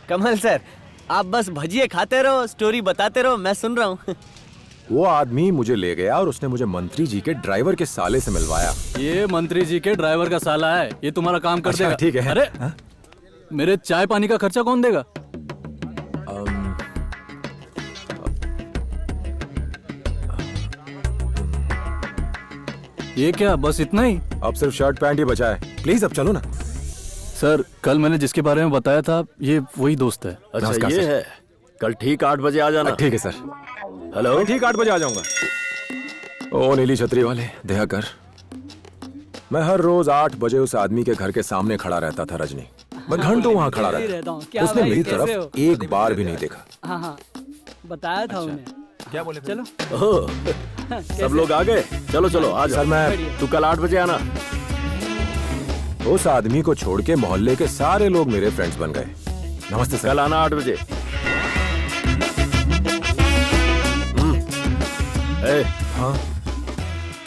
कमल sir, आप बस भजिए खाते रहो, स्टोरी बताते रहो, मैं सुन रहा हूँ। वो आदमी मुझे ले गया और उसने मुझे मंत्री जी के ड्राइवर के साले से मिलवाया। ये मंत्री जी के ड्राइवर का साला है, ये तुम्हारा काम कर देगा। ठीक है। अरे मेरे चाय पानी का खर्चा कौन देगा? ये क्या बस इतना ही? अब सिर्फ शर्ट पैंट ही बचा है, प्लीज अब चलो ना। सर कल मैंने जिसके बारे में बताया था ये वही दोस्त है। अच्छा ये है, कल ठीक 8 बजे आ जाना। ठीक है सर। हेलो, ठीक 8 बजे आ जाऊंगा। ओ नीली छतरी वाले दया कर। मैं हर रोज 8 बजे उस आदमी के घर के सामने खड़ा रहता था रजनी। मैं घंटों वहाँ खड़ा रहता। उसने मेरी तरफ एक बार भी नहीं देखा। हाँ बताया था उन्हें। क्या बोले? चलो ओह, सब लोग आ गए। चलो चलो आ जाओ। सर मैं तू कल 8 बजे आना। उस आदमी को छोड़ के मोहल्ले के सारे लोग मेरे फ्रेंड्स बन गए। नमस्ते सर। कल आना 8 बजे। हाँ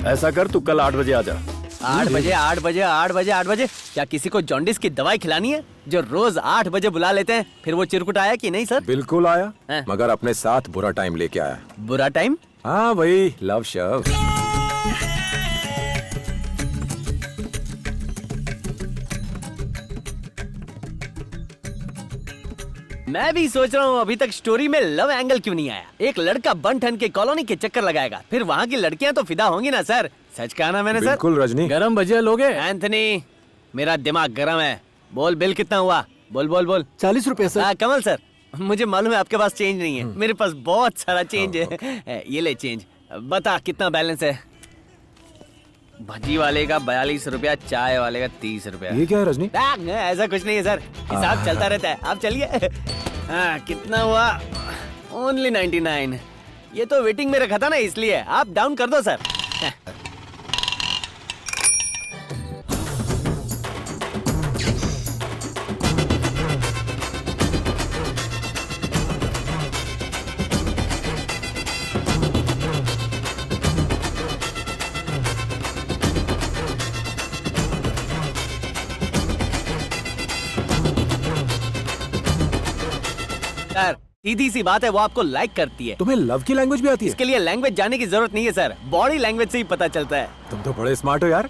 ऐसा कर, तू कल 8 बजे आ जा। 8 बजे 8 बजे 8 बजे 8 बजे? क्या किसी को जॉन्डिस की दवाई खिलानी है जो रोज 8 बजे बुला लेते हैं? फिर वो चिरकुट आया कि नहीं सर? बिल्कुल आया, हैं? मगर अपने साथ बुरा टाइम लेके आया। बुरा टाइम? हाँ वही लव शव। मैं भी सोच रहा हूँ अभी तक स्टोरी में लव एंगल क्यों नहीं आया। एक लड़का बन ठन के कॉलोनी के चक्कर लगाएगा, फिर वहाँ की लड़कियाँ तो फिदा होंगी ना सर। सच कहा ना मैंने सर? बिल्कुल रजनी। गरम भजिया लोगे? एंथनी, मेरा दिमाग गरम है। बोल बिल कितना हुआ? बोल बोल बोल। 40 रुपए सर। कमल सर, मुझे मालूम है आपके पास चेंज नहीं है, मेरे पास बहुत सारा चेंज है। ये ले चेंज, बता कितना बैलेंस है? भजी वाले का 42 रुपया, चाय वाले का 30 रुपया। ये क्या है रजनी? ऐसा कुछ नहीं है सर, हिसाब चलता रहता है। आप चलिए। हाँ कितना हुआ? ओनली 99। ये तो वेटिंग में रखा था ना, इसलिए आप डाउन कर दो सर। सर सीधी सी बात है, वो आपको लाइक करती है। तुम्हें लव की लैंग्वेज भी आती है? इसके लिए लैंग्वेज जाने की जरूरत नहीं है सर, बॉडी लैंग्वेज से ही पता चलता है। तुम तो बड़े स्मार्ट हो यार।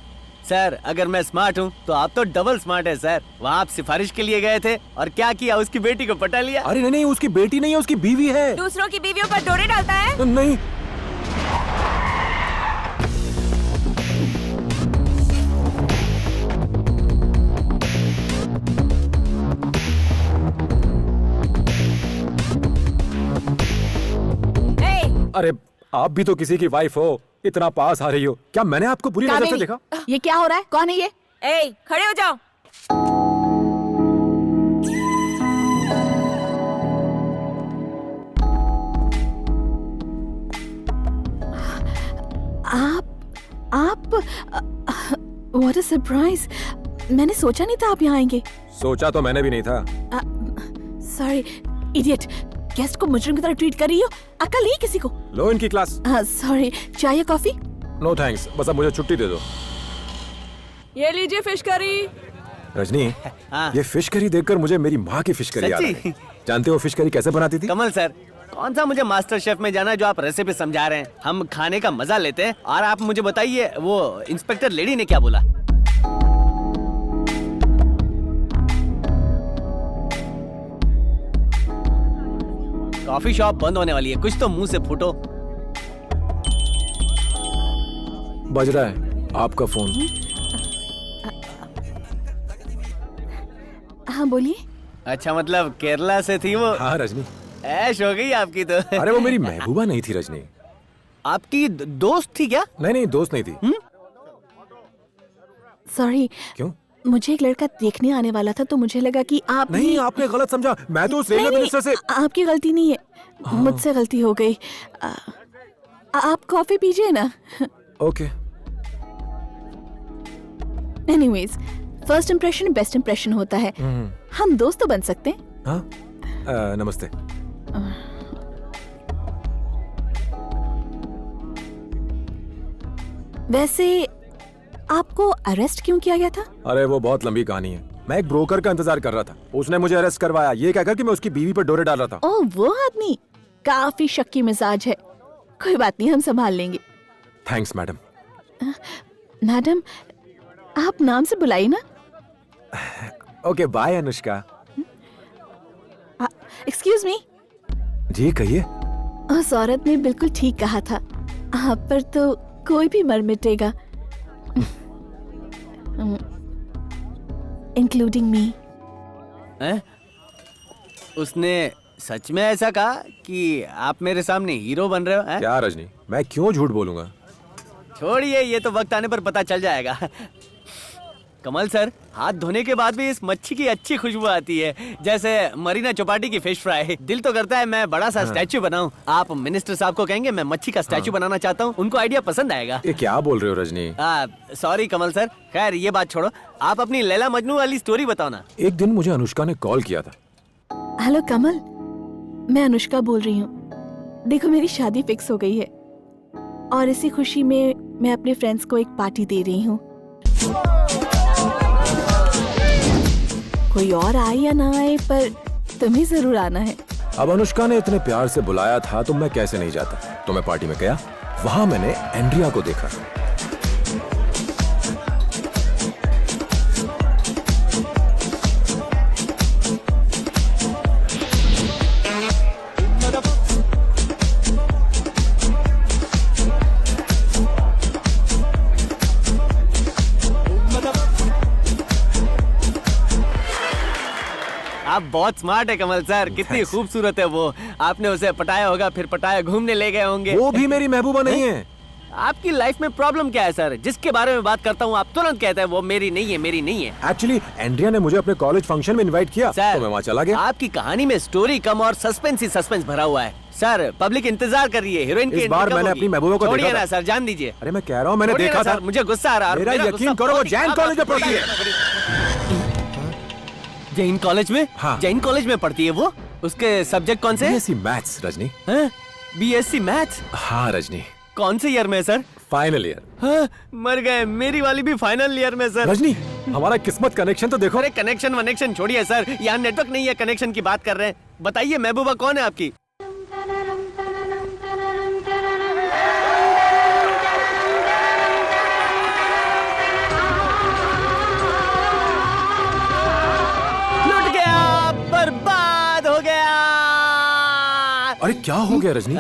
सर अगर मैं स्मार्ट हूँ तो आप तो डबल स्मार्ट है सर। वहाँ आप सिफारिश के लिए गए थे और क्या किया? उसकी बेटी को पटा लिया। अरे नहीं नहीं, उसकी बेटी नहीं है, उसकी बीवी है। दूसरों की बीवियों पर डोरे डालता है? नहीं। अरे आप भी तो किसी की वाइफ हो, इतना पास आ रही हो। क्या मैंने आपको बुरी नजर से देखा? ये क्या हो रहा है? कौन है ये? ए, खड़े हो जाओ। आप व्हाट अ सरप्राइज। मैंने सोचा नहीं था आप यहाँ आएंगे। सोचा तो मैंने भी नहीं था। सॉरी इडियट, गेस्ट को मुजरिम की तरह ट्रीट कर रही हो। अकल नहीं किसी को? लो इनकी क्लास। सॉरी, चाय या कॉफी? नो थैंक्स, बस अब मुझे छुट्टी दे दो। ये लीजिए फिश करी। रजनी, ये फिश करी देखकर मुझे मेरी माँ की फिश करी याद आई। जानते हो फिश करी कैसे बनाती थी? कमल सर, कौन सा मुझे मास्टर शेफ में जाना है जो आप रेसिपी समझा रहे हैं? हम खाने का मजा लेते हैं और आप मुझे बताइए वो इंस्पेक्टर लेडी ने क्या बोला? कॉफी शॉप बंद होने वाली है, कुछ तो मुंह से फूटो। बज रहा है आपका फोन। हाँ बोलिए। अच्छा मतलब केरला से थी वो? हाँ रजनी, ऐश हो गई आपकी तो। अरे वो मेरी महबूबा नहीं थी रजनी। आपकी दोस्त थी क्या? नहीं नहीं, दोस्त नहीं थी। सॉरी। क्यों? मुझे एक लड़का देखने आने वाला था तो मुझे लगा कि आप नहीं, आपने गलत समझा। मैं तो उस रेलवे मिनिस्टर से। आपकी गलती नहीं है, मुझसे गलती हो गई। आप कॉफी पीजिए ना। Okay. Anyways, first impression best impression होता है। हम दोस्त तो बन सकते हैं। हाँ नमस्ते। वैसे आपको अरेस्ट क्यों किया गया था? अरे वो बहुत लंबी कहानी है, मैं एक ब्रोकर का इंतजार कर रहा था, उसने मुझे अरेस्ट करवाया ये कहकर कि मैं उसकी बीवी पर डोरे डाल रहा था। ओह वो आदमी काफी शक्की मिजाज है। कोई बात नहीं, हम संभाल लेंगे। Thanks madam. मैडम आप नाम से बुलाइए ना। Okay bye Anushka. Excuse me. जी कहिए। उस औरत ने बिल्कुल ठीक कहा था, आप पर तो कोई भी मर मिटेगा, इंक्लूडिंग मी। उसने सच में ऐसा कहा कि आप मेरे सामने हीरो बन रहे हो? हैं? क्या रजनी, मैं क्यों झूठ बोलूंगा? छोड़िए, ये तो वक्त आने पर पता चल जाएगा। कमल सर, हाथ धोने के बाद भी इस मच्छी की अच्छी खुशबू आती है, जैसे मरीना चौपाटी की फिश फ्राई। दिल तो करता है मैं बड़ा सा स्टैचू बनाऊं। आप मिनिस्टर साहब को कहेंगे मैं मच्छी का स्टैचू बनाना चाहता हूं, उनको आइडिया पसंद आएगा। ये क्या बोल रहे हो रजनी? सॉरी कमल सर, खैर ये बात छोड़ो, आप अपनी लैला मजनू वाली स्टोरी बताओ ना। एक दिन मुझे अनुष्का ने कॉल किया था। हेलो कमल, मैं अनुष्का बोल रही हूँ। देखो मेरी शादी फिक्स हो गई है और इसी खुशी में मैं अपने फ्रेंड्स को एक पार्टी दे रही हूँ। कोई और आए या ना आए पर तुम्हें जरूर आना है। अब अनुष्का ने इतने प्यार से बुलाया था तो मैं कैसे नहीं जाता। तो मैं पार्टी में गया, वहां मैंने एंड्रिया को देखा। आप बहुत स्मार्ट है कमल सर, कितनी खूबसूरत है वो। आपने उसे पटाया होगा, फिर पटाया घूमने ले गए होंगे। वो भी मेरी महबूबा नहीं है। आपकी लाइफ में प्रॉब्लम क्या है सर? जिसके बारे में बात करता हूँ आप तुरंत कहते हैं वो मेरी नहीं है, मेरी नहीं है। एक्चुअली एंड्रिया ने मुझे अपने कॉलेज फंक्शन में इनवाइट किया सर, तो मैं वहाँ चला गया। आपकी कहानी में स्टोरी कम और सस्पेंस ही सस्पेंस भरा हुआ है। सर पब्लिक इंतजार कर रही है, हीरोइन की इस बार मैंने अपनी महबूबा को छोड़िए देखा ना था। सर, जान दीजिए। अरे मैं कह रहा हूँ मैंने देखा था। मुझे गुस्सा आ रहा है। मेरा यकीन करो वो जैन कॉलेज में पढ़ती है। जैन कॉलेज में? हाँ। जैन कॉलेज में पढ़ती है वो? उसके सब्जेक्ट कौन से हैं? BSc maths Rajni. BSc maths? हाँ रजनी। कौन से ईयर में सर? Final year. हाँ, मर गए, मेरी वाली भी फाइनल ईयर में सर। रजनी हमारा किस्मत कनेक्शन तो देखो। अरे कनेक्शन वनेक्शन छोड़िए सर, यहाँ नेटवर्क नहीं है, कनेक्शन की बात कर रहे हैं। बताइए महबूबा कौन है आपकी? लुट गया, बर्बाद हो गया। अरे क्या हो गया रजनी?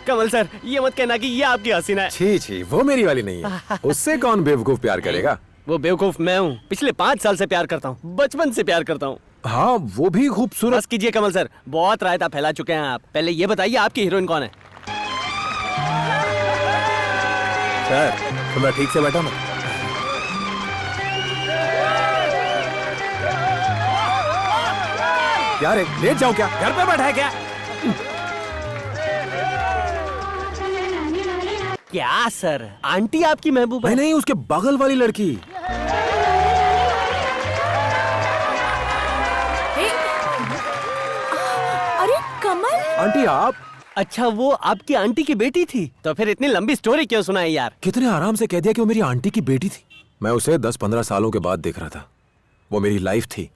कमल सर ये मत कहना कि ये आपकी हसीना है। छी छी, वो मेरी वाली नहीं है। उससे कौन बेवकूफ प्यार करेगा? वो बेवकूफ मैं हूँ, पिछले 5 साल से प्यार करता हूँ, बचपन से प्यार करता हूँ। हाँ वो भी खूबसूरत। बस कीजिए कमल सर, बहुत रायता फैला चुके हैं आप। पहले ये बताइए आपकी हीरोइन कौन है? सर थोड़ा ठीक से बैठा ना। क्या रे, लेट जाओ क्या? घर पे बैठा है क्या? क्या सर, आंटी आपकी महबूबा? नहीं, उसके बगल वाली लड़की। अरे कमल, आंटी आप? अच्छा वो आपकी आंटी की बेटी थी? तो फिर इतनी लंबी स्टोरी क्यों सुनाई यार? कितने आराम से कह दिया कि वो मेरी आंटी की बेटी थी। मैं उसे 10-15 सालों के बाद देख रहा था। वो मेरी लाइफ थी।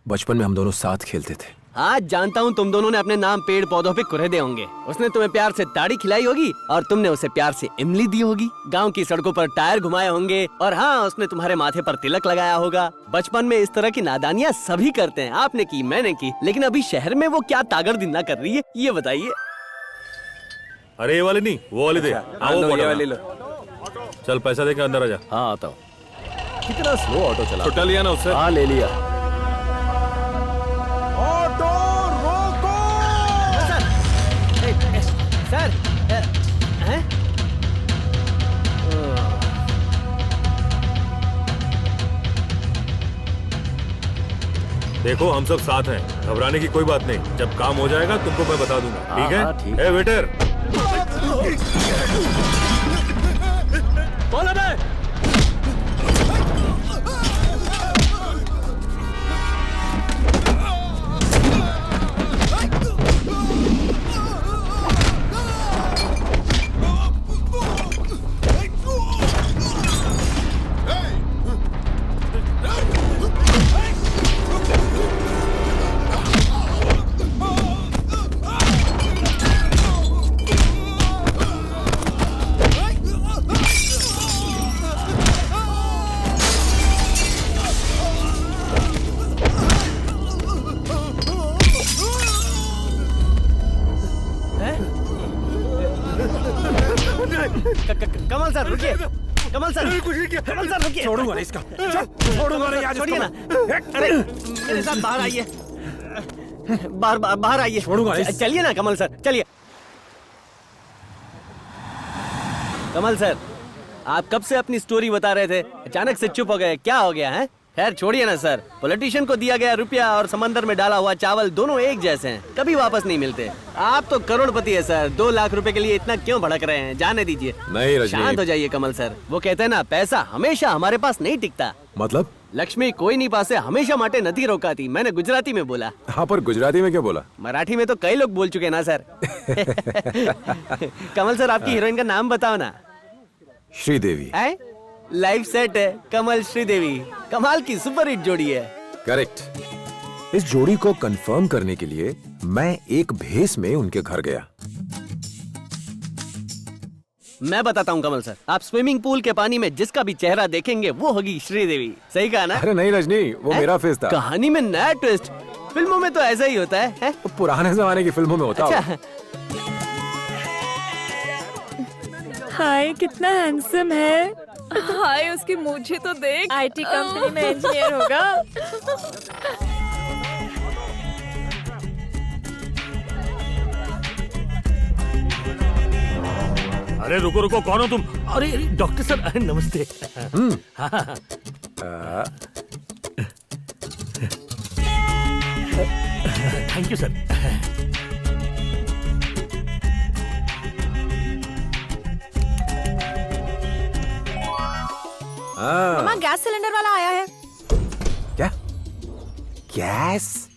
बचपन में हम दोनों साथ खेलते थे। हाँ जानता हूँ, तुम दोनों ने अपने नाम पेड़ पौधों पे कुरेदे होंगे। उसने तुम्हें प्यार से ताड़ी खिलाई होगी और तुमने उसे प्यार से इमली दी होगी। गांव की सड़कों पर टायर घुमाए होंगे और हाँ उसने तुम्हारे माथे पर तिलक लगाया होगा। बचपन में इस तरह की नादानियाँ सभी करते हैं, आपने की मैंने की, लेकिन अभी शहर में वो क्या तागड़दिन्ना कर रही है ये बताइए। अरे ये वाली नहीं, वो वाली दे। ये वाली लो। चल पैसा दे के अंदर आ जा। हाँ आता हूँ। कितना स्लो ऑटो चला। छुट्टा लिया ना उससे? हाँ ले लिया। ऑटो रोको। सर हैं? देखो हम सब साथ हैं, घबराने की कोई बात नहीं। जब काम हो जाएगा तुमको मैं बता दूंगा, ठीक है? हाँ, ठीक। ए वेटर, बोलो बे। रुकिए कमल सर, कमल सर रुकिए। छोड़ूंगा नहीं इसका, छोड़ूंगा नहीं आज छोड़िए इसको ना। अरे मेरे साथ बाहर आइए, बाहर आइए। छोड़ूंगा नहीं। चलिए ना कमल सर, चलिए। कमल सर, आप कब से अपनी स्टोरी बता रहे थे, अचानक से चुप हो गए, क्या हो गया है? खैर छोड़िए ना सर, पॉलिटिशियन को दिया गया रुपया और समंदर में डाला हुआ चावल दोनों एक जैसे हैं, कभी वापस नहीं मिलते। आप तो करोड़पति है सर, 2 लाख रुपए के लिए इतना क्यों भड़क रहे हैं? जाने दीजिए। नहीं रजनी। शांत हो जाइए कमल सर, वो कहते हैं ना पैसा हमेशा हमारे पास नहीं टिकता। मतलब? लक्ष्मी कोई नहीं पासे हमेशा माटे नथी रोकाती, मैंने गुजराती में बोला। हाँ, पर गुजराती में क्या बोला? मराठी में तो कई लोग बोल चुके ना सर। कमल सर आपकी हीरोइन का नाम बताओ ना। श्रीदेवी। लाइफ सेट है, कमल श्रीदेवी, कमाल की सुपर हिट जोड़ी है। करेक्ट। इस जोड़ी को कंफर्म करने के लिए मैं एक भेस में उनके घर गया। मैं बताता हूँ कमल सर, आप स्विमिंग पूल के पानी में जिसका भी चेहरा देखेंगे वो होगी श्रीदेवी। सही कहा ना? अरे नहीं रजनी, वो मेरा फेस था। कहानी में नया ट्विस्ट, फिल्मों में तो ऐसा ही होता है? तो पुराने जमाने की फिल्मों में होता होगा। अच्छा, हाय कितना हैंडसम है। हाय उसकी मूछें तो देख, आईटी कंपनी में इंजीनियर होगा। अरे रुको रुको, कौन हो तुम? अरे डॉक्टर सर, अरे नमस्ते। Thank you sir. हाँ। मामा गैस सिलेंडर वाला आया है। क्या? गैस?